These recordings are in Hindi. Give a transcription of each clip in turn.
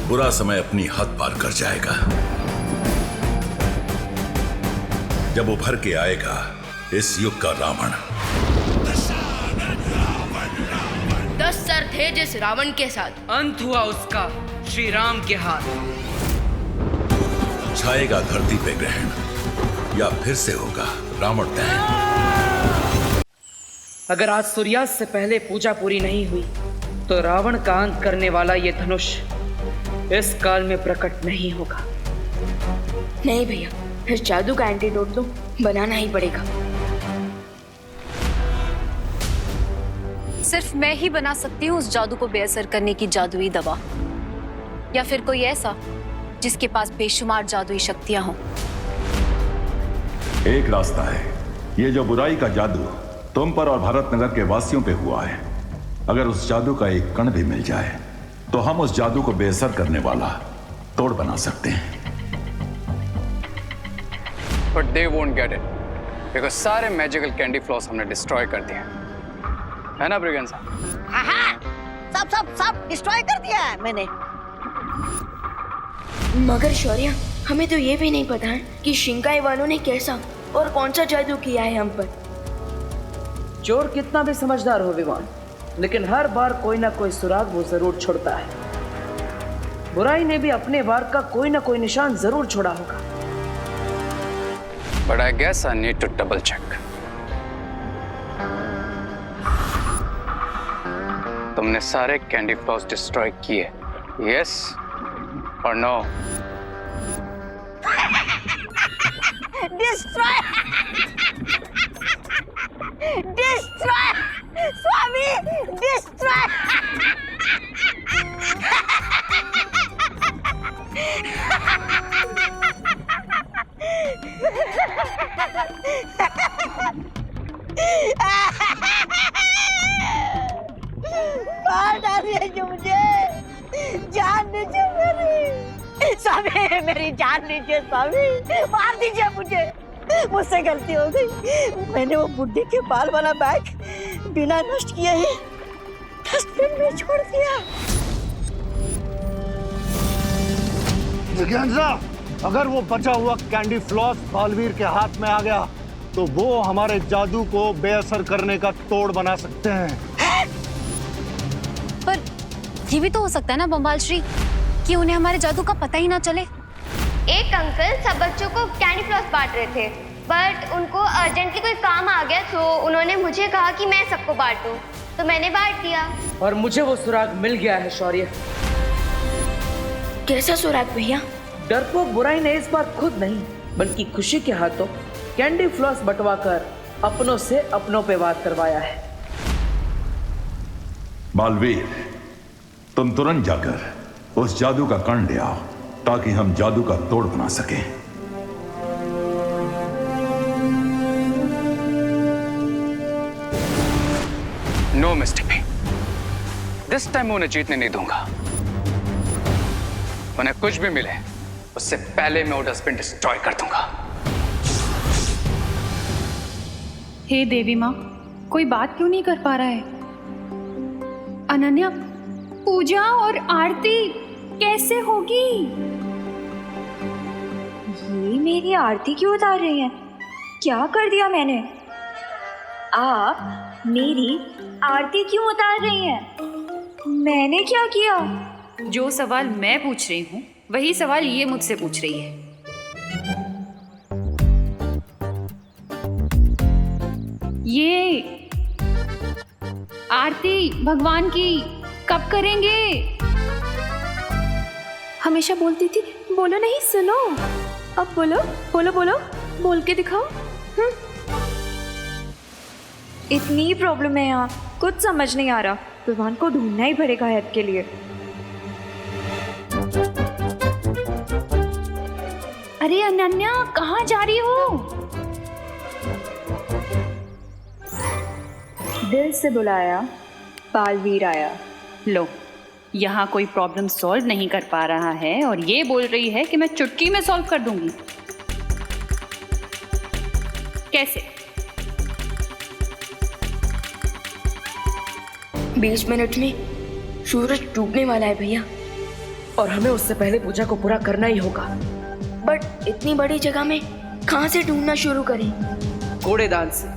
बुरा समय अपनी हद पार कर जाएगा। जब उभर के आएगा इस युग का रावण। 10 सर थे जिस रावण के साथ, अंत हुआ उसका श्री राम के हाथ। छाएगा धरती पे ग्रहण या फिर से होगा रावण दहन। अगर आज सूर्यास्त से पहले पूजा पूरी नहीं हुई तो रावण का अंत करने वाला ये धनुष इस काल में प्रकट नहीं होगा। नहीं भैया, इस जादू का एंटीडोट तो बनाना ही पड़ेगा। सिर्फ मैं ही बना सकती हूँ उस जादू को बेअसर करने की जादुई दवा, या फिर कोई ऐसा जिसके पास बेशुमार जादुई शक्तियां हों। एक रास्ता है, ये जो बुराई का जादू तुम पर और भारत नगर के वासियों पे हुआ है, अगर उस जादू का एक कण भी मिल जाए तो हम उस जादू को बेअसर करने वाला तोड़ बना सकते हैं। But they won't get it, because सारे मैजिकल कैंडी फ्लॉस हमने डिस्ट्रॉय कर दिए है ना ब्रिगेंसा? हाँ, सब डिस्ट्रॉय कर दिया है मैंने। मगर शौर्य, हमें तो ये भी नहीं पता है कि शिंकाई वालों ने कैसा और कौन सा जादू किया है हम पर। चोर कितना भी समझदार हो विमान, लेकिन हर बार कोई ना कोई सुराग वो जरूर छोड़ता है। बुराई ने भी अपने वार का कोई ना कोई निशान जरूर छोड़ा होगा। But I guess I need to double check. तुमने सारे कैंडी फ्लॉस डिस्ट्रॉय किए, yes or no? Destroy Swami, destroy. मार डालिए मुझे, जान दीजिए मेरी। स्वामी, मेरी जान लीजिए स्वामी, मार दीजिए मुझे। मुझसे गलती हो गई, मैंने वो बुड्ढी के बाल वाला बैग बिना नष्ट किए ही डस्टबिन में छोड़ दिया। जिज्ञासा, अगर वो बचा हुआ कैंडी फ्लॉस बालवीर के हाथ में आ गया तो वो हमारे जादू को बेअसर करने का तोड़ बना सकते हैं। पर ये भी तो हो सकता है ना बम्बाल श्री, कि उन्हें हमारे जादू का पता ही ना चले। एक अंकल सब बच्चों को कैंडी फ्लॉस बांट रहे थे, बट उनको अर्जेंटली कोई काम आ गया तो उन्होंने मुझे कहा कि मैं सबको बांटूं, तो मैंने बांट दिया। और मुझे वो सुराग मिल गया है शौर्य। कैसा सुराग भैया? डरपोक बुराई ने इस बार खुद नहीं बल्कि खुशी के हाथों कैंडी फ्लॉस बंटवाकर अपनों से अपनों पे वार करवाया है। बालवीर, तुम तुरंत जाकर उस जादू का कण ले आओ ताकि हम जादू का तोड़ बना सकें। No mister P, this time उन्हें जीतने नहीं दूंगा। उन्हें कुछ भी मिले उससे पहले मैं वो डस्टबिन डिस्ट्रॉय कर दूंगा। हे देवी माँ, कोई बात क्यों नहीं कर पा रहा है? अनन्या, पूजा और आरती कैसे होगी? ये मेरी आरती क्यों उतार रही हैं? क्या कर दिया मैंने? आप मेरी आरती क्यों उतार रही हैं? मैंने क्या किया? जो सवाल मैं पूछ रही हूँ वही सवाल ये मुझसे पूछ रही है। ये आरती भगवान की कब करेंगे? हमेशा बोलती थी बोलो नहीं सुनो, अब बोलो बोलो बोलो, बोल के दिखाओ। इतनी प्रॉब्लम है यहाँ, कुछ समझ नहीं आ रहा। भगवान को ढूंढना ही पड़ेगा हेल्प के लिए। अरे अनन्या, कहाँ जा रही हो? दिल से बुलाया, बालवीर आया। लो, यहाँ कोई प्रॉब्लम सॉल्व नहीं कर पा रहा है और ये बोल रही है कि मैं चुटकी में सॉल्व कर दूंगी। कैसे? 20 मिनट में सूरज डूबने वाला है भैया। और हमें उससे पहले पूजा को पूरा करना ही होगा। बट इतनी बड़ी जगह में कहाँ से ढूंढना शुरू करें? कूड़ेदान से।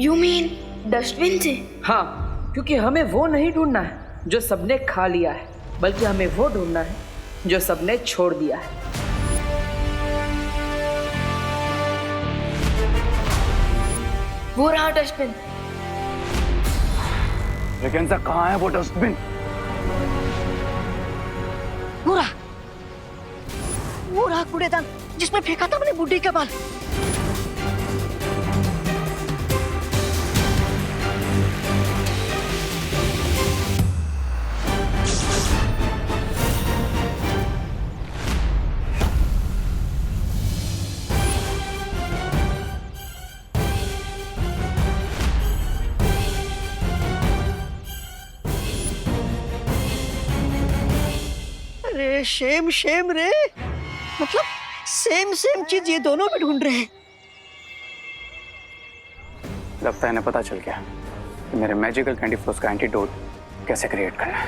यू मीन डस्टबिन से? हाँ, क्योंकि हमें वो नहीं ढूंढना है जो सबने खा लिया है, बल्कि हमें वो ढूंढना है जो सबने छोड़ दिया है। वो रहा डस्टबिन। लेकिन सर कहाँ है वो डस्टबिन? वो रहा कूड़ेदान जिसमें फेंका था मैंने बुड्ढी के बाल। अरे शेम शेम रे, मतलब सेम सेम चीज ये दोनों भी ढूंढ रहे हैं। लगता है इन्हें पता चल गया कि मेरे मैजिकल कैंडी फ्लोस का एंटीडोट कैसे क्रिएट करना है।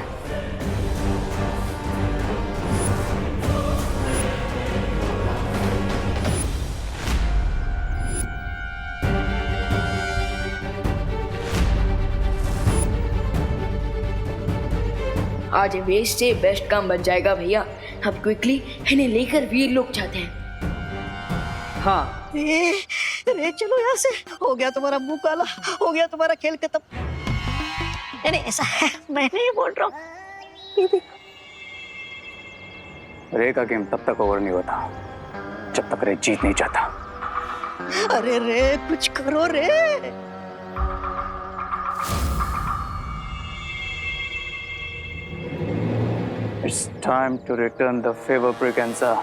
आज वेस्ट से बेस्ट काम बन जाएगा भैया। अब क्विकली इन्हें लेकर वीर लोग जाते हैं। हाँ। रे चलो यहाँ से, हो गया तुम्हारा मुंह काला, हो गया तुम्हारा खेल खत्म। नहीं ऐसा है, मैं नहीं बोल रहा हूँ। रे का गेम तब तक ओवर नहीं होता जब तक रे जीत नहीं जाता। अरे रे कुछ करो रे। It's time to return the favor, Braganza.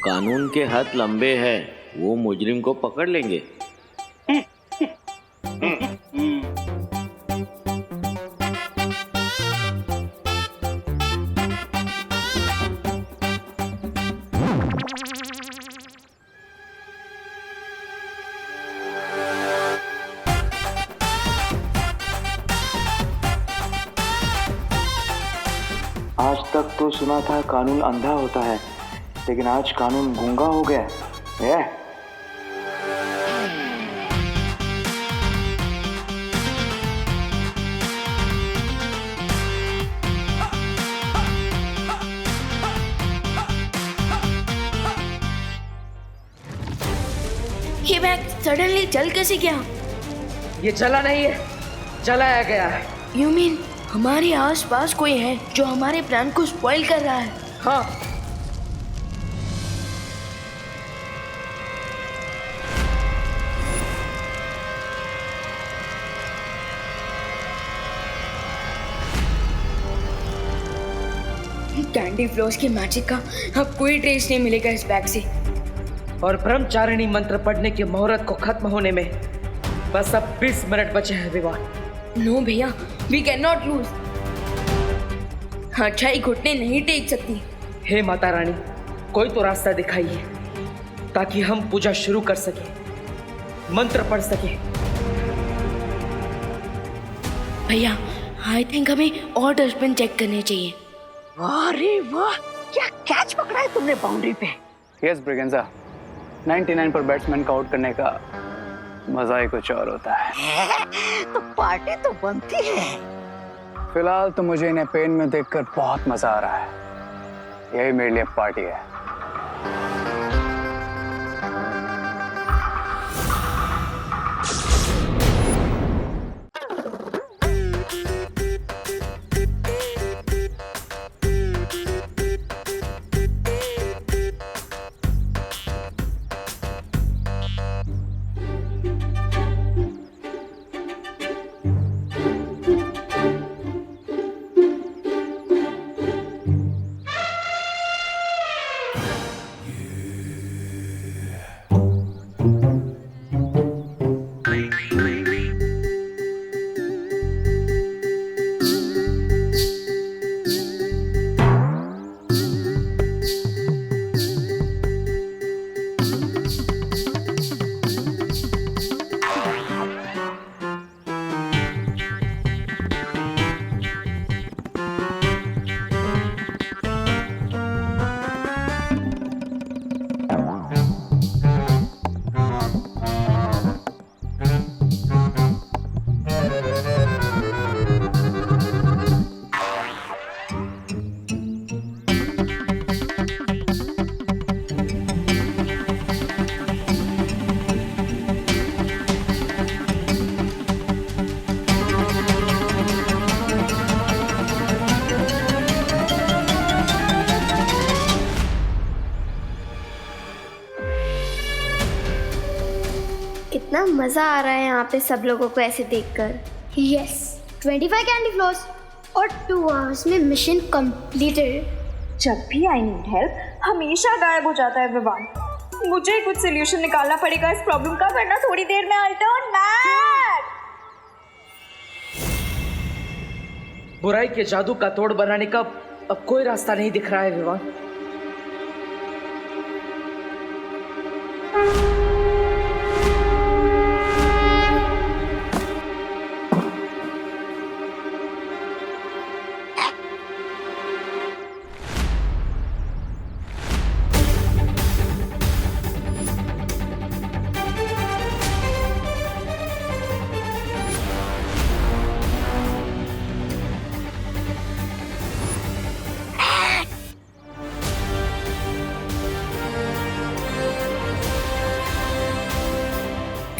कानून के हाथ लंबे हैं, वो मुजरिम को पकड़ लेंगे। आज तक तो सुना था कानून अंधा होता है, लेकिन आज कानून गूंगा हो गया है। ये बैग सडनली चल कैसे गया? ये चला नहीं है, चलाया गया है। यू मीन हमारे आसपास कोई है जो हमारे प्लान को स्पॉइल कर रहा है? हाँ। कैंडी फ्लोस के मैजिक का अब कोई ट्रेस नहीं मिलेगा इस बैग से। और ब्रह्मचारिणी मंत्र पढ़ने के मुहूर्त को खत्म होने में बस अब 20 मिनट बचे हैं विवान। नो भैया, वी कैन नॉट लूज। अच्छाई घुटने नहीं टेक सकती। हे माता रानी, कोई तो रास्ता दिखाइए ताकि हम पूजा शुरू कर सके, मंत्र पढ़ सके। भैया, आई थिंक हमें और डस्टबिन चेक करने चाहिए। अरे वाह, क्या कैच पकड़ा है तुमने बाउंड्री पे। यस ब्रिगेंजा, 99 पर बैट्समैन का आउट करने का मजा ही कुछ और होता है। तो पार्टी तो बनती है। फिलहाल तो मुझे इन्हें पेन में देखकर बहुत मजा आ रहा है। यही मेरे लिए पार्टी है। कितना मजा आ रहा है यहाँ पे सब लोगों को ऐसे देखकर। यस, 25 कैंडी फ्लॉस और 2 आवर्स में मिशन कंप्लीटेड। जब भी आई नीड हेल्प हमेशा गायब हो जाता है विवान। मुझे कुछ सोल्यूशन निकालना पड़ेगा इस प्रॉब्लम का, वरना थोड़ी देर में आई टर्न मैड। बुराई के जादू का तोड़ बनाने का अब कोई रास्ता नहीं दिख रहा है विवान।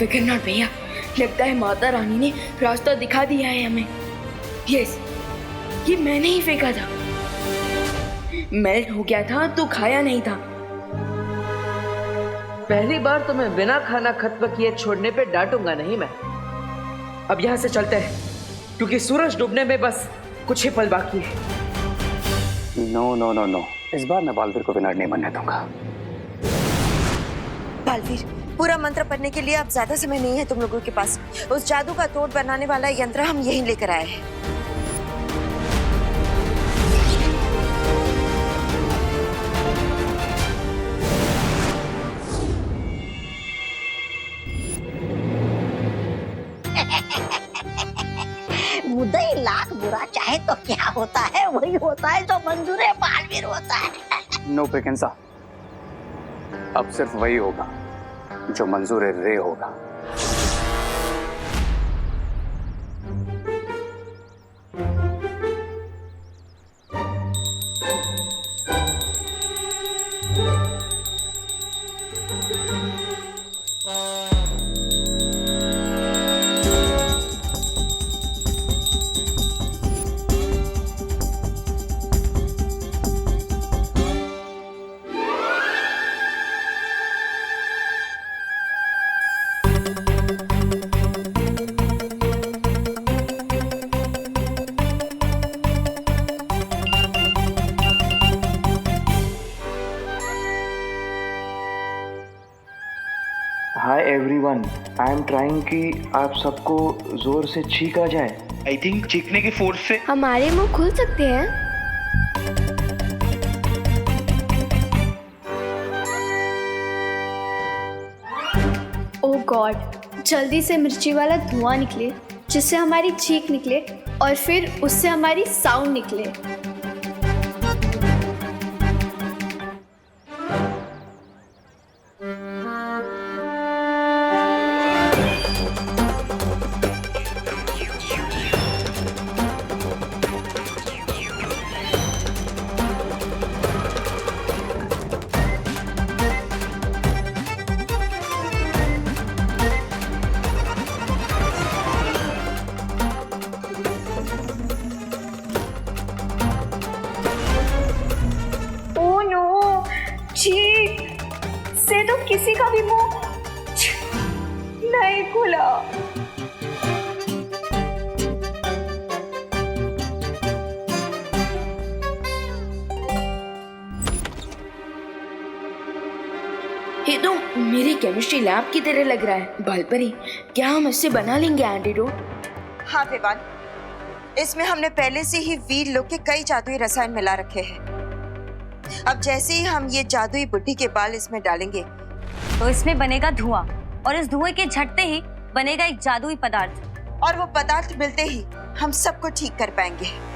फिकर नॉट भैया, लगता है माता रानी ने रास्ता दिखा दिया है हमें। यस, ये मैंने ही फेंका था। मेल्ट हो गया था तो खाया नहीं था। पहली बार तो मैं बिना खाना खत्म किए छोड़ने पे डांटूंगा नहीं मैं। अब यहाँ से चलते हैं क्योंकि सूरज डूबने में बस कुछ ही पल बाकी है। नो नो नो नो, इस बार मैं बालवीर को विनर नहीं बनने दूंगा। बालवीर, पूरा मंत्र पढ़ने के लिए अब ज्यादा समय नहीं है तुम लोगों के पास। उस जादू का तोड़ बनाने वाला यंत्र हम यहीं लेकर आए हैं। मुद्दई लाख बुरा चाहे तो क्या होता है, वही होता है जो मंजूर है बालवीर होता है। नो पेकेंसा, अब सिर्फ वही होगा जो मंजूर रे होगा। Hi everyone, I am trying कि आप सबको जोर से छींक आ जाए। आई थिंक चीखने की फोर्स से हमारे मुंह खुल सकते हैं। ओह गॉड, जल्दी से मिर्ची वाला धुआं निकले जिससे हमारी चीख निकले और फिर उससे हमारी साउंड निकले। चीख से तो किसी का भी मुंह नहीं खुला। ये तो मेरी केमिस्ट्री लैब की तरह लग रहा है। बालपरी, क्या हम इससे बना लेंगे एंटीडोट? हाँ विवान, इसमें हमने पहले से ही वीर लोग के कई जादुई रसायन मिला रखे हैं। अब जैसे ही हम ये जादुई बुड्ढी के बाल इसमें डालेंगे तो इसमें बनेगा धुआं, और इस धुएं के झटते ही बनेगा एक जादुई पदार्थ, और वो पदार्थ मिलते ही हम सबको ठीक कर पाएंगे।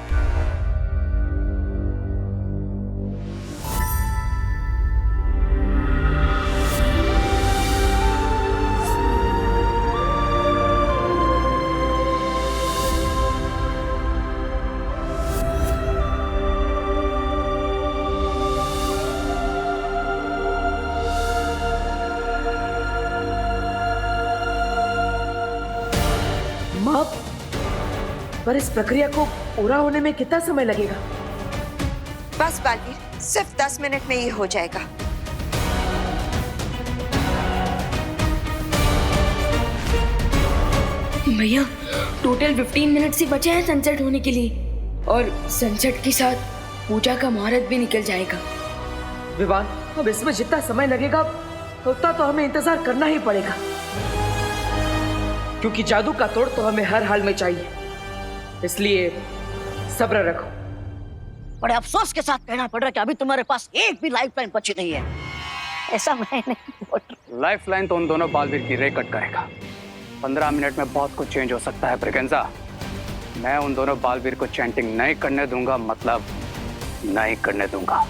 पर इस प्रक्रिया को पूरा होने में कितना समय लगेगा? बस बालवीर, सिर्फ 10 मिनट में ये हो जाएगा। भैया टोटल 15 मिनट से बचे हैं सनसेट होने के लिए, और सनसेट के साथ पूजा का मुहूर्त भी निकल जाएगा। विवान, अब इसमें जितना समय लगेगा उतना तो हमें इंतजार करना ही पड़ेगा, क्योंकि जादू का तोड़ तो हमें हर हाल में चाहिए। इसलिए सब्र रखो। बड़े अफसोस के साथ कहना पड़ रहा है कि अभी तुम्हारे पास एक भी लाइफलाइन बची नहीं है। ऐसा मैं नहीं बोल रहा। लाइफलाइन तो उन दोनों बालवीर की रे कट करेगा। 15 मिनट में बहुत कुछ चेंज हो सकता है ब्रिगेंजा। मैं उन दोनों बालवीर को चैंटिंग नहीं करने दूंगा, मतलब नहीं करने दूंगा।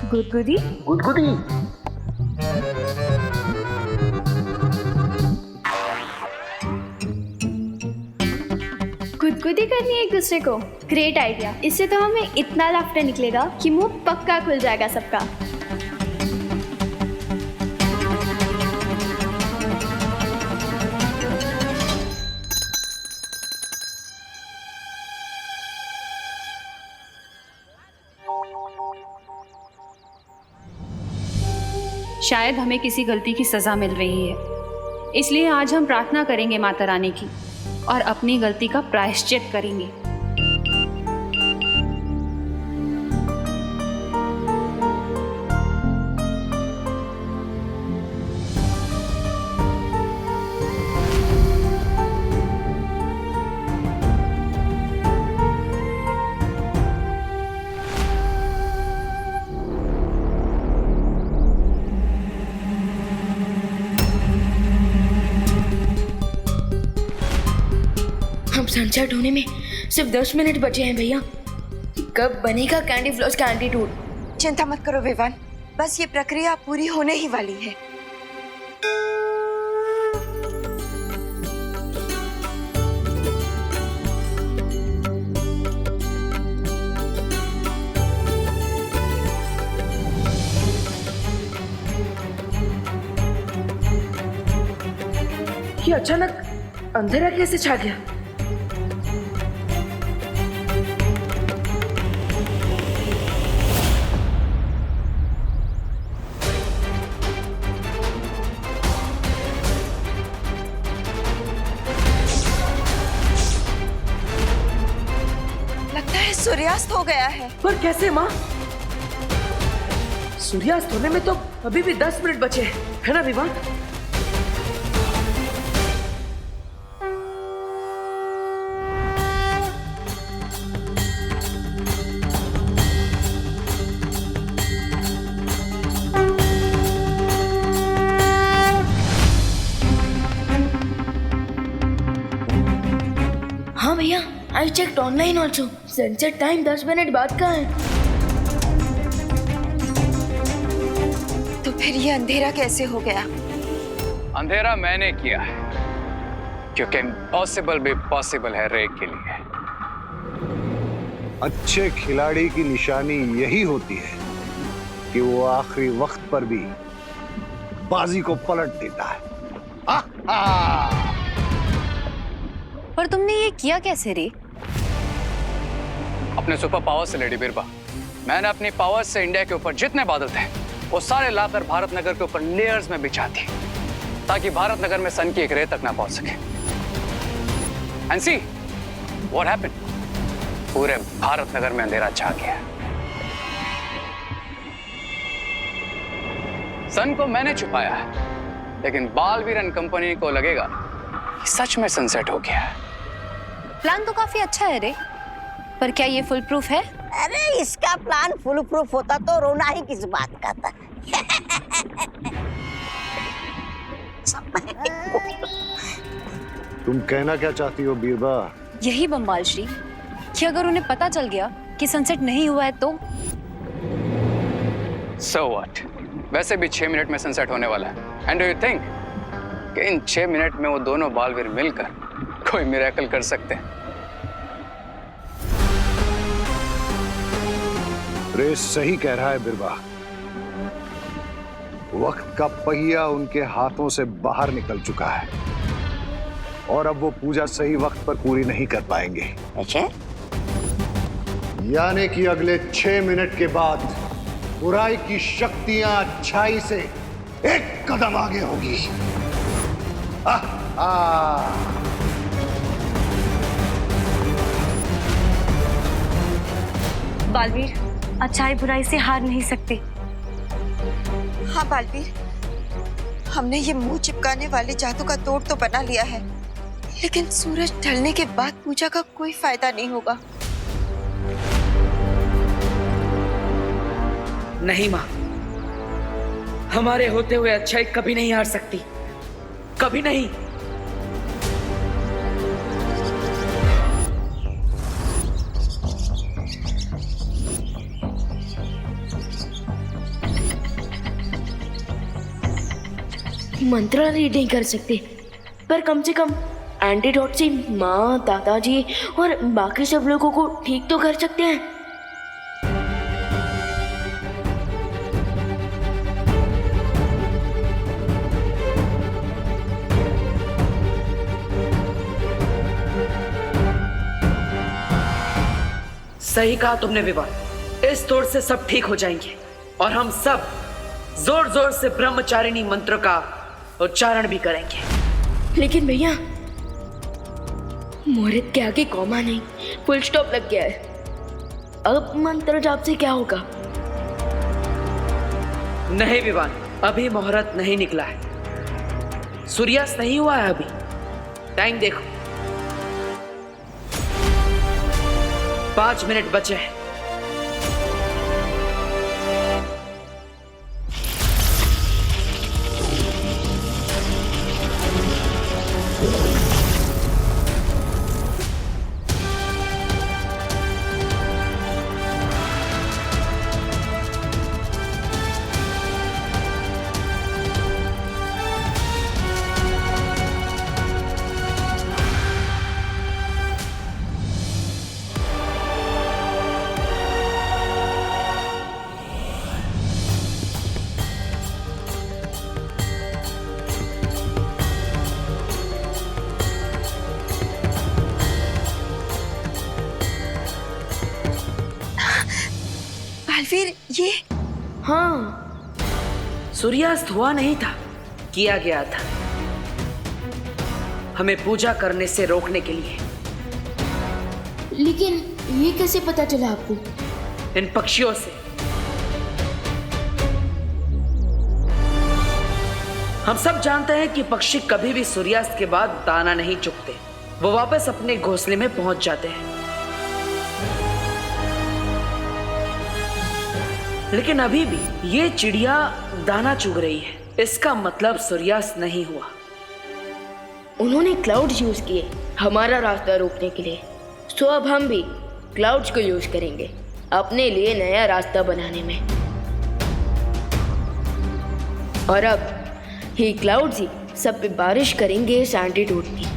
गुदगुदी गुदगुदी गुदगुदी करनी है एक दूसरे को। Great idea. इससे तो हमें इतना लाफ्टर निकलेगा कि मुंह पक्का खुल जाएगा सबका। शायद हमें किसी गलती की सजा मिल रही है, इसलिए आज हम प्रार्थना करेंगे माता रानी की और अपनी गलती का प्रायश्चित करेंगे। सनसेट होने में सिर्फ 10 मिनट बचे हैं भैया। कब बनेगा कैंडी फ्लॉस का एंटीट्यूड? चिंता मत करो विवान, बस ये प्रक्रिया पूरी होने ही वाली है। ये अचानक अंधेरा कैसे छा गया? सूर्यास्त हो गया है। पर कैसे माँ? सूर्यास्त होने में तो अभी भी 10 मिनट बचे हैं, है ना विवान? हाँ भैया, I checked online also. Sunset time 10 minute बाद का है। तो फिर ये अंधेरा कैसे हो गया? अंधेरा मैंने किया है, क्योंकि इम्पॉसिबल भी पॉसिबल है रे के लिए। अच्छे खिलाड़ी की निशानी यही होती है कि वो आखिरी वक्त पर भी बाजी को पलट देता है। पर तुमने ये किया कैसे रे? अपने सुपर पावर से लेडी बिरबा। मैंने अपनी पावर से इंडिया के ऊपर जितने बादल थे वो सारे लाकर भारत नगर के ऊपर लेयर्स में बिछा दी, ताकि भारत नगर में सन की एक रे तक ना पहुंच सके। एंड सी व्हाट हैपेंड, पूरे भारत नगर में अंधेरा छा गया। सन को मैंने छुपाया है, लेकिन बालवीर एंड कंपनी को लगेगा कि सच में सनसेट हो गया है। प्लान तो काफी अच्छा है रे, पर क्या ये फुल प्रूफ है? अरे इसका प्लान फुल प्रूफ होता तो रोना ही किस बात का था। तुम कहना क्या चाहती हो बीरबा? यही बम्बाल श्री कि अगर उन्हें पता चल गया कि सनसेट नहीं हुआ है तो? So what? वैसे भी 6 मिनट में सनसेट होने वाला है। एंड डू यू थिंक कि इन 6 मिनट में वो दोनों बालवीर मिलकर कोई मिरेकल कर सकते हैं? रेस सही कह रहा है बिरबा। वक्त का पहिया उनके हाथों से बाहर निकल चुका है और अब वो पूजा सही वक्त पर पूरी नहीं कर पाएंगे। अच्छा? यानी कि अगले 6 मिनट के बाद बुराई की शक्तियां अच्छाई से एक कदम आगे होगी। बालवीर, अच्छाई बुराई से हार नहीं सकती। हाँ बालवीर, हमने ये मुंह चिपकाने वाले जादू का तोड़ तो बना लिया है, लेकिन सूरज ढलने के बाद पूजा का कोई फायदा नहीं होगा। नहीं माँ, हमारे होते हुए अच्छाई कभी नहीं हार सकती, कभी नहीं। मंत्र रीड नहीं कर सकते, पर कम से कम एंटीडोट से माँ, दादाजी और बाकी सब लोगों को ठीक तो कर सकते हैं। सही कहा तुमने विवान, इस तोड़ से सब ठीक हो जाएंगे और हम सब जोर जोर से ब्रह्मचारिणी मंत्र का उच्चारण भी करेंगे। लेकिन भैया, मुहूर्त के आगे कॉमा नहीं, फुल स्टॉप लग गया है। अब मंत्र जाप से क्या होगा? नहीं विवान, अभी मुहूर्त नहीं निकला है, सूर्यास्त नहीं हुआ है अभी। टाइम देखो, 5 मिनट बचे हैं। बालवीर, ये हाँ, सूर्यास्त हुआ नहीं था, किया गया था हमें पूजा करने से रोकने के लिए। लेकिन ये कैसे पता चला आपको? इन पक्षियों से। हम सब जानते हैं कि पक्षी कभी भी सूर्यास्त के बाद दाना नहीं चुगते, वो वापस अपने घोंसले में पहुंच जाते हैं। लेकिन अभी भी ये चिड़िया दाना चुग रही है, इसका मतलब सूर्यास्त नहीं हुआ। उन्होंने क्लाउड यूज किए हमारा रास्ता रोकने के लिए, तो अब हम भी क्लाउड्स को यूज करेंगे अपने लिए नया रास्ता बनाने में। और अब ये क्लाउड्स ही सब पे बारिश करेंगे इस एंटीडोट की।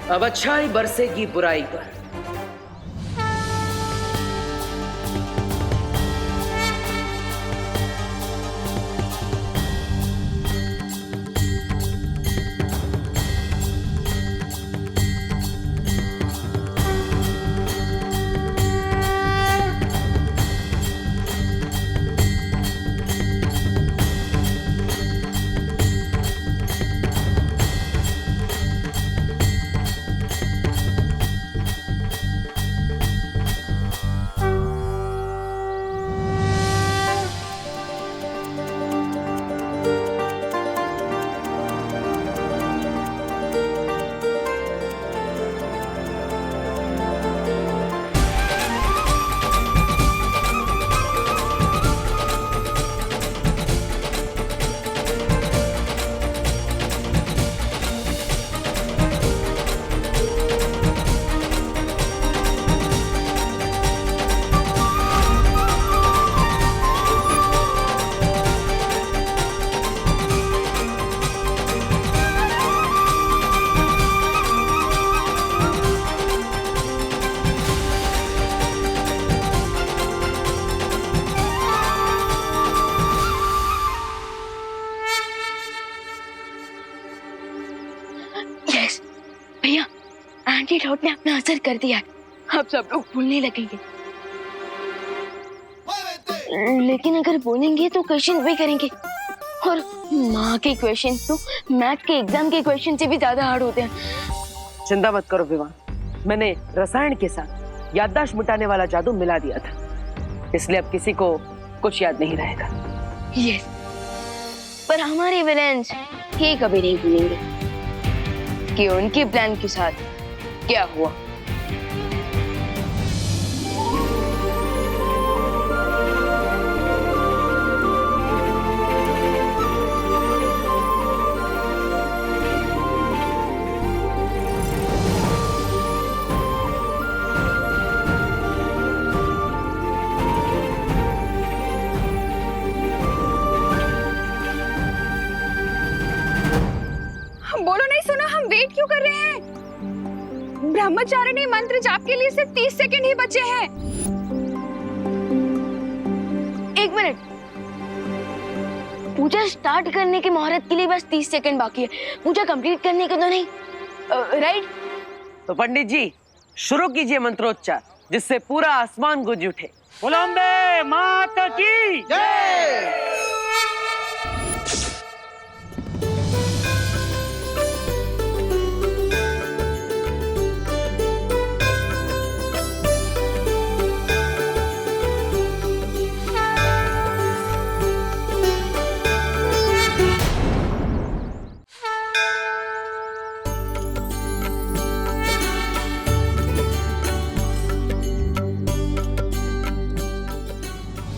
अब अच्छाई बरसेगी बुराई पर। एंटी डॉट ने अपना असर कर दिया है। अब सब लोग भूलने लगेंगे। लेकिन अगर बोलेंगे तो क्वेश्चन भी करेंगे, और माँ के क्वेश्चन तो मैथ के एग्जाम के क्वेश्चन से भी ज्यादा हार्ड होते हैं। चिंता मत करो विवान, मैंने रसायन के साथ याददाश्त मिटाने वाला जादू मिला दिया था, इसलिए अब किसी को कुछ याद नहीं रहेगा। यस, पर हमारे विलेंस ये कभी नहीं भूलेंगे कि उनके प्लान के साथ क्या हुआ। बोलो नहीं सुना, हम वेट क्यों कर रहे हैं? ब्रह्मचारिणी मंत्र जाप के लिए सिर्फ 30 सेकंड ही बचे हैं। एक मिनट, पूजा स्टार्ट करने की मुहूर्त के लिए बस 30 सेकंड बाकी है, पूजा कंप्लीट करने के तो नहीं, राइट? तो पंडित जी शुरू कीजिए मंत्रोच्चार, जिससे पूरा आसमान गूंज उठे। बोलो अम्बे मात की जय।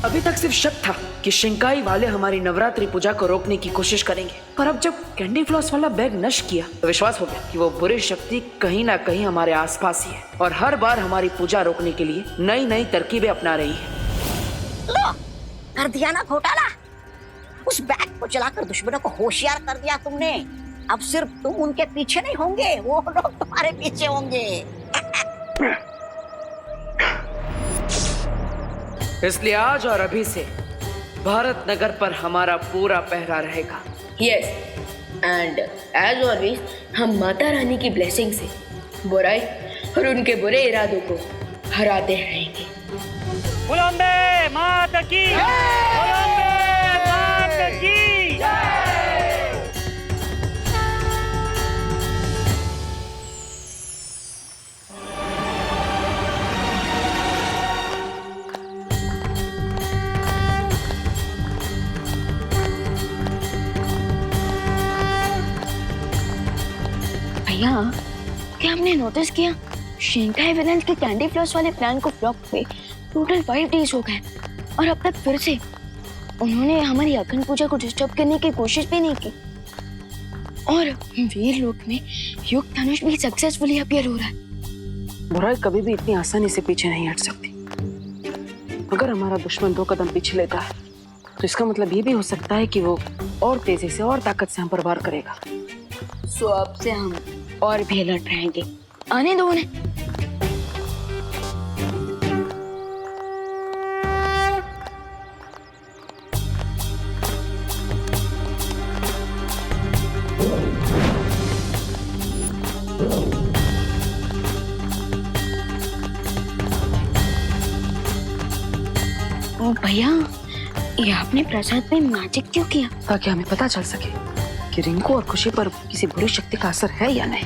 अभी तक सिर्फ शक था कि शिंकाई वाले हमारी नवरात्रि पूजा को रोकने की कोशिश करेंगे, पर अब जब कैंडी फ्लॉस वाला बैग नष्ट किया तो विश्वास हो गया कि वो बुरी शक्ति कहीं ना कहीं हमारे आसपास ही है और हर बार हमारी पूजा रोकने के लिए नई नई तरकीबें अपना रही है। लो, कर दिया ना घोटाला। उस बैग को चलाकर दुश्मनों को होशियार कर दिया तुमने। अब सिर्फ तुम उनके पीछे नहीं होंगे, वो लोग तुम्हारे पीछे होंगे। इसलिए आज और अभी से भारत नगर पर हमारा पूरा पहरा रहेगा। यस, एंड एज ऑलवेज हम माता रानी की ब्लेसिंग से बुराई और उनके बुरे इरादों को हराते रहेंगे। बोलो अम्बे मात की जय। बोलो अम्बे मात की जय। भैया, क्या आपने नोटिस किया शिंकाई विलेंस के कैंडी फ्लॉस वाले प्लान को फ्लॉप हुए टोटल 5 डेज हो गए और अब तक फिर से उन्होंने हमारी अखंड पूजा को डिस्टर्ब करने की कोशिश भी नहीं की। और वीर लोक में युग धनुष भी सक्सेसफुली अपीयर हो रहा है। बुराई कभी भी इतनी आसानी से पीछे नहीं हट सकती। अगर हमारा दुश्मन 2 कदम पीछे लेता है तो इसका मतलब ये भी हो सकता है कि वो और तेजी से और ताकत से हम पर वार करेगा। सो अब से हम और भी अलर्ट रहेंगे। आने दो उन्हें। भैया, ये आपने प्रसाद में मैजिक क्यों किया? ताकि हमें पता चल सके कि रिंकू और खुशी पर किसी बुरी शक्ति का असर है या नहीं।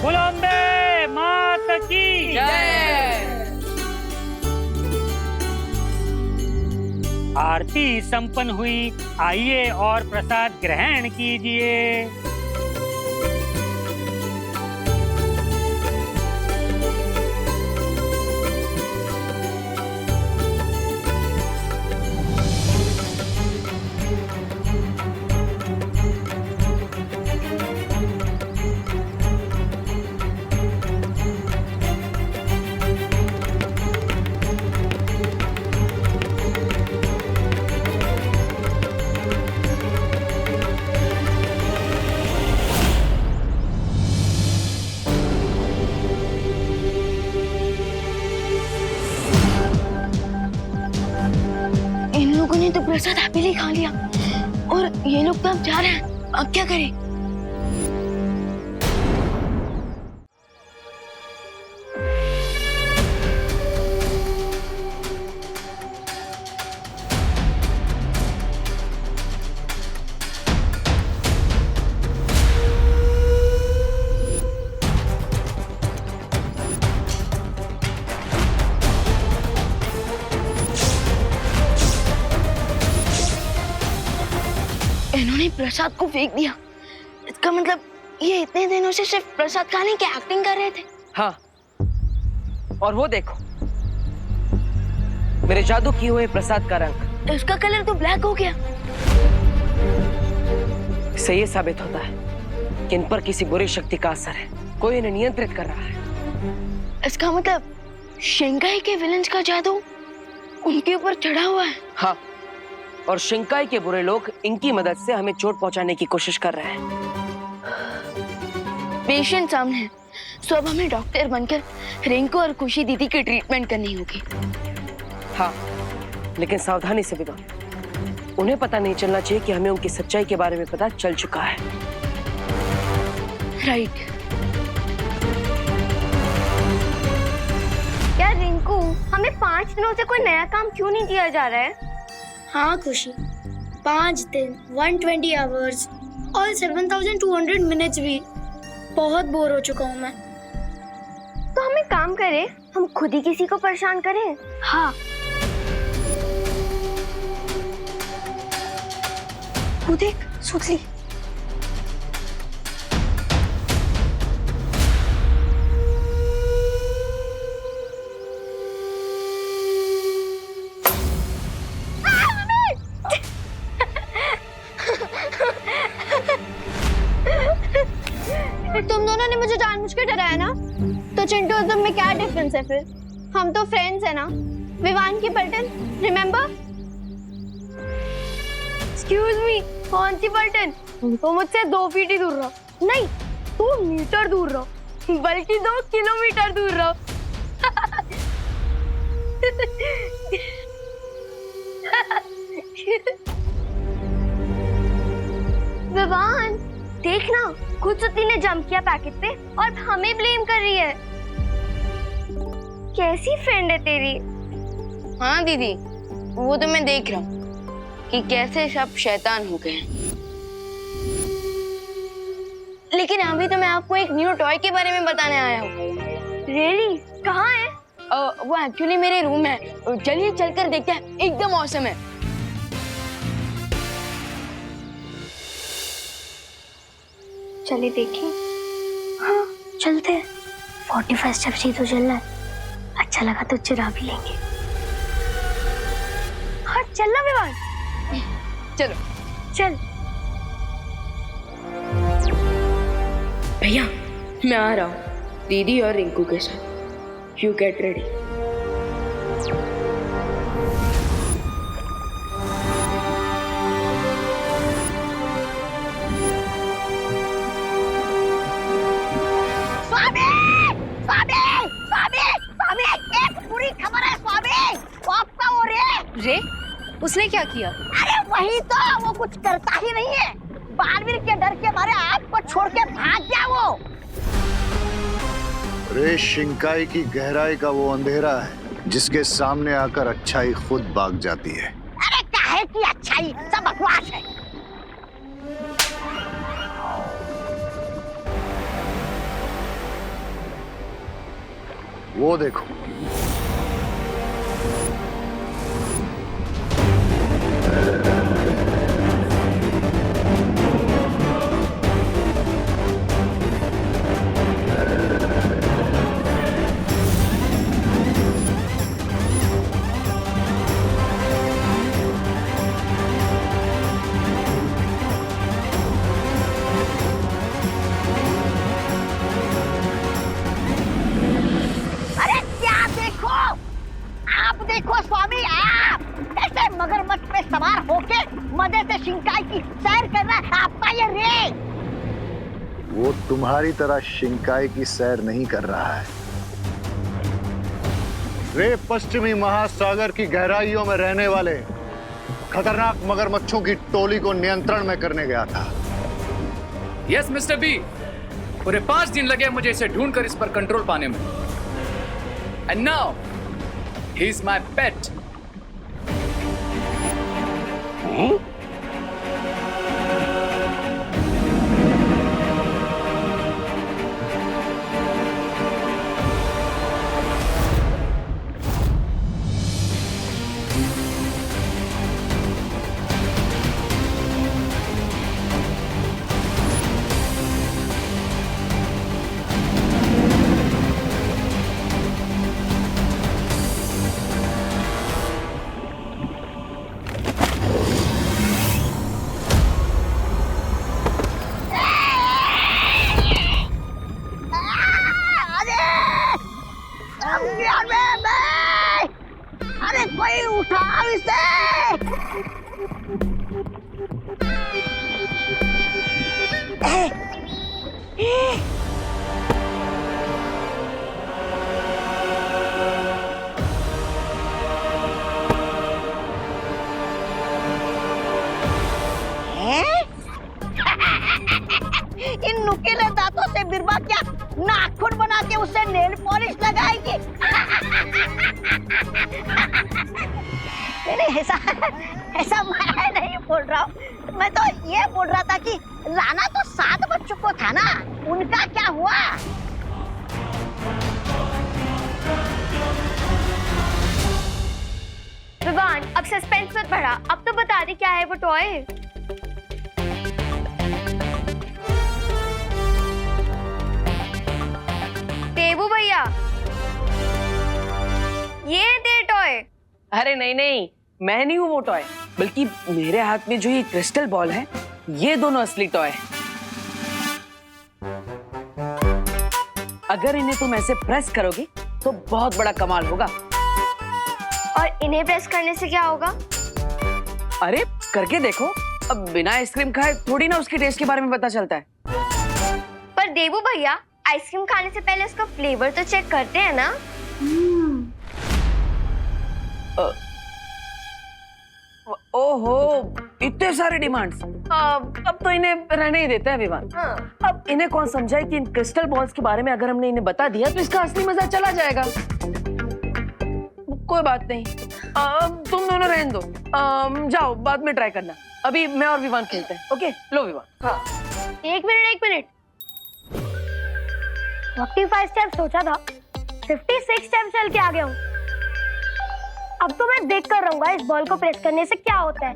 बोलो अम्बे मात की जय। आरती संपन्न हुई, आइए और प्रसाद ग्रहण कीजिए। प्रसाद हैप्पीली खा लिया और ये लोग तो अब जा रहे हैं। अब क्या करें? इन्होंने प्रसाद को फेंक दिया। इसका मतलब ये इतने दिनों से सिर्फ प्रसाद खाने की एक्टिंग कर रहे थे। हाँ, और वो देखो मेरे जादू किए हुए प्रसाद का रंग, इसका कलर तो ब्लैक हो गया। इससे ये साबित होता है कि इन पर किसी बुरी शक्ति का असर है, कोई इन्हें नियंत्रित कर रहा है। इसका मतलब शिंकाई के विलेंस का जादू उनके ऊपर चढ़ा हुआ है। हाँ, और शिंकाई के बुरे लोग इनकी मदद से हमें चोट पहुंचाने की कोशिश कर रहे हैं। पेशेंट सामने है, सो अब हमें डॉक्टर बनकर रिंकू और खुशी दीदी की ट्रीटमेंट करनी होगी। हाँ, लेकिन सावधानी से विवान। उन्हें पता नहीं चलना चाहिए कि हमें उनकी सच्चाई के बारे में पता चल चुका है। राइट। यार रिंकू, हमें 5 दिनों से कोई नया काम क्यों नहीं दिया जा रहा है? हाँ खुशी, 5 दिन 120 आवर्स और 7200 मिनट्स भी। बहुत बोर हो चुका हूँ मैं। तो हम एक काम करें, हम खुद ही किसी को परेशान करें। हाँ, वो देख सुतली। तुम दोनों ने मुझे जानबूझ के डराया ना, तो चिंटू और तुम में क्या डिफरेंस है फिर? हम तो फ्रेंड्स है ना। विवान की पलटन, रिमेम्बर? एक्सक्यूज मी, कौन सी पलटन? तो मुझसे 2 फीट ही दूर रहो। नहीं, 2 मीटर दूर रहो, बल्कि 2 किलोमीटर दूर रहो। विवान, देखना, खुद सुती ने जंप किया पैकेट पे और हमें ब्लेम कर रही है। कैसी फ्रेंड है तेरी? हाँ दीदी, वो तो मैं देख रहा हूँ कि कैसे सब शैतान हो गए हैं। लेकिन अभी तो मैं आपको एक न्यू टॉय के बारे में बताने आया हूँ। रियली? कहाँ है? वो एक्चुअली मेरे रूम में है। चलिए चलकर देखते हैं, एकदम ऑसम है। चलिए देखिए। हाँ चलते हैं। 45 स्टेप्स ही तो चलना है। अच्छा लगा तो चुरा भी लेंगे। हाँ चलना विवान। चलो चल। भैया मैं आ रहा हूँ दीदी और रिंकू के साथ। You get ready. रे, उसने क्या किया? अरे वही तो, वो कुछ करता ही नहीं है। बालवीर के डर के मारे आपको छोड़ के भाग गया वो। रे, शिंकाई की गहराई का वो अंधेरा है जिसके सामने आकर अच्छाई खुद भाग जाती है। अरे काहे की अच्छाई, सब बकवास है। वो देखो, सवार होके मजे से शिंकाई की सैर कर रहा है आपका ये रे। वो तुम्हारी तरह शिंकाई की सैर नहीं कर रहा है। रे पश्चिमी महासागर की गहराइयों में रहने वाले खतरनाक मगरमच्छों की टोली को नियंत्रण में करने गया था। यस मिस्टर बी, पूरे 5 दिन लगे मुझे इसे ढूंढकर इस पर कंट्रोल पाने में। And now he is my पेट। अरे कोई उठाओ इसे। इन नुकीले दांतों से बिरबा क्या नाखून बना के उसे नेल पॉलिश लगाएगी? नहीं, ऐसा मैं नहीं बोल रहा हूँ। मैं तो ये बोल रहा था कि राणा तो 7 बच्चों को था ना, उनका क्या हुआ? विवान, अब सस्पेंस मत बढ़ा, अब तो बता दे क्या है वो टॉय। देवू भैया, ये दे टॉय। अरे नहीं नहीं, मैं नहीं हूँ वो टॉय, बल्कि मेरे हाथ में जो ये क्रिस्टल बॉल है, ये दोनों असली टॉय है। अगर इन्हें तुम ऐसे प्रेस करोगे तो बहुत बड़ा कमाल होगा। और इन्हें प्रेस करने से क्या होगा? अरे करके देखो, अब बिना आइसक्रीम खाए थोड़ी ना उसके टेस्ट के बारे में पता चलता है। पर देवू भैया, आइसक्रीम खाने से पहले उसका फ्लेवर तो चेक करते हैं ना। ओहो, इतने सारे डिमांड्स। अब तो इन्हें रहने ही देते हैं विवान। अब इन्हें कौन समझाए कि इन क्रिस्टल बॉल्स के बारे में अगर हमने इन्हें बता दिया तो इसका असली मजा चला जाएगा। कोई बात नहीं, तुम दोनों रहने दो, जाओ बाद में ट्राई करना। अभी मैं और विवान खेलते हैं। ओके, लो विवान। हाँ। एक मिनट। 45 स्टेप सोचा था, 56 स्टेप चल के आ गया हूँ। अब तो मैं देख कर रहूंगा इस बॉल को प्रेस करने से क्या होता है।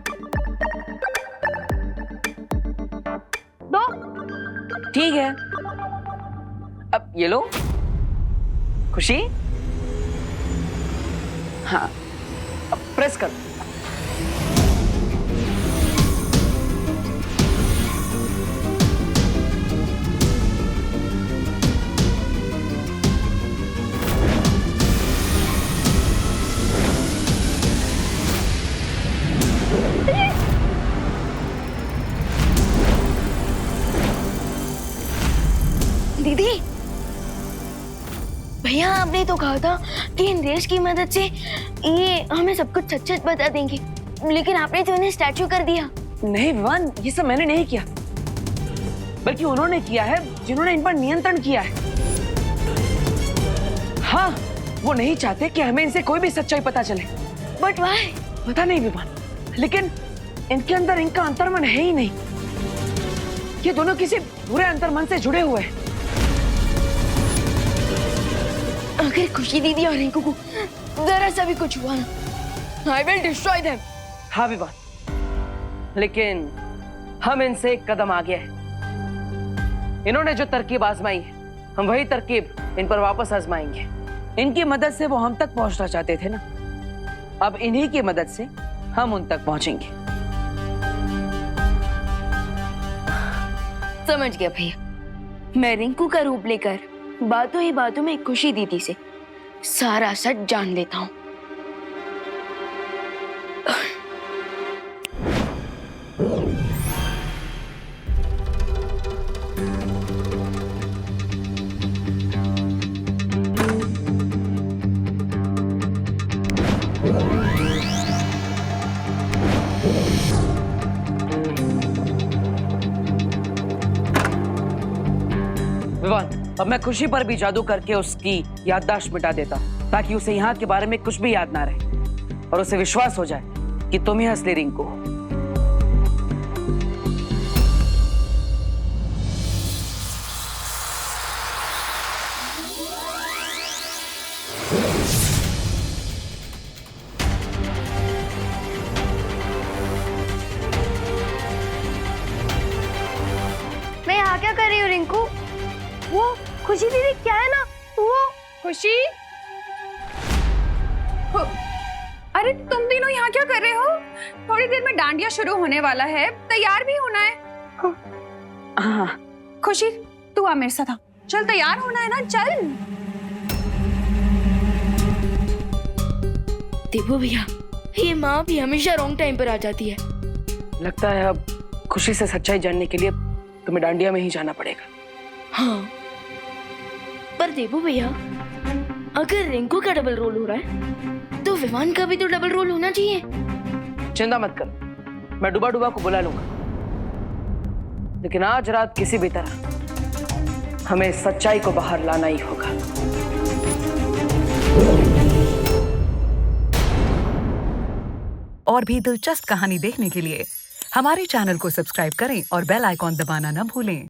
दो। ठीक है, अब ये लो। खुशी? हाँ, अब प्रेस कर। दीदी, भैया आपने तो कहा था कि इन रेस की मदद से ये हमें सब कुछ सच बता देंगे, लेकिन आपने तो इन्हें स्टैचू कर दिया। नहीं विवान, ये सब मैंने नहीं किया, बल्कि उन्होंने किया है जिन्होंने इन पर नियंत्रण किया है। हाँ, वो नहीं चाहते कि हमें इनसे कोई भी सच्चाई पता चले। But why? पता नहीं विवान, लेकिन इनके अंदर इनका अंतर्मन है ही नहीं। ये दोनों किसी बुरे अंतर्मन से जुड़े हुए हैं। अगर खुशी दीदी और रिंकू को जरा सा भी कुछ हुआ ना, I will destroy them। हाँ विवान, लेकिन हम इनसे एक कदम आगे हैं। इन्होंने जो तरकीब आजमाई है, हम वही तरकीब इन पर वापस आजमाएंगे। इनकी मदद से वो हम तक पहुंचना चाहते थे ना, अब इन्हीं की मदद से हम उन तक पहुंचेंगे। समझ गया भैया, मैं रिंकू का रूप लेकर बातों ही बातों में खुशी दीदी से सारा सच जान लेता हूँ। विवान, अब मैं खुशी पर भी जादू करके उसकी याददाश्त मिटा देता, ताकि उसे यहाँ के बारे में कुछ भी याद ना रहे और उसे विश्वास हो जाए कि तुम ही असली रिंकू हो। मैं यहाँ क्या कर रही हूँ रिंकू? वो खुशी दीदी क्या है ना, वो खुशी, अरे तुम तीनों यहाँ क्या कर रहे हो? थोड़ी देर में डांडिया शुरू होने वाला है, तैयार भी होना है। हाँ। खुशी तू आ मेरे साथ आ, चल तैयार होना है ना, चल। देवो भैया, ये माँ भी हमेशा रॉन्ग टाइम पर आ जाती है। लगता है अब खुशी से सच्चाई जानने के लिए तुम्हें डांडिया में ही जाना पड़ेगा। हाँ, पर देवो भैया, अगर रिंकू का डबल रोल हो रहा है तो विवान का भी तो डबल रोल होना चाहिए। चिंता मत कर, मैं डुबा डुबा को बुला लूंगा, लेकिन आज रात किसी भी तरह हमें सच्चाई को बाहर लाना ही होगा। और भी दिलचस्प कहानी देखने के लिए हमारे चैनल को सब्सक्राइब करें और बेल आइकॉन दबाना न भूलें।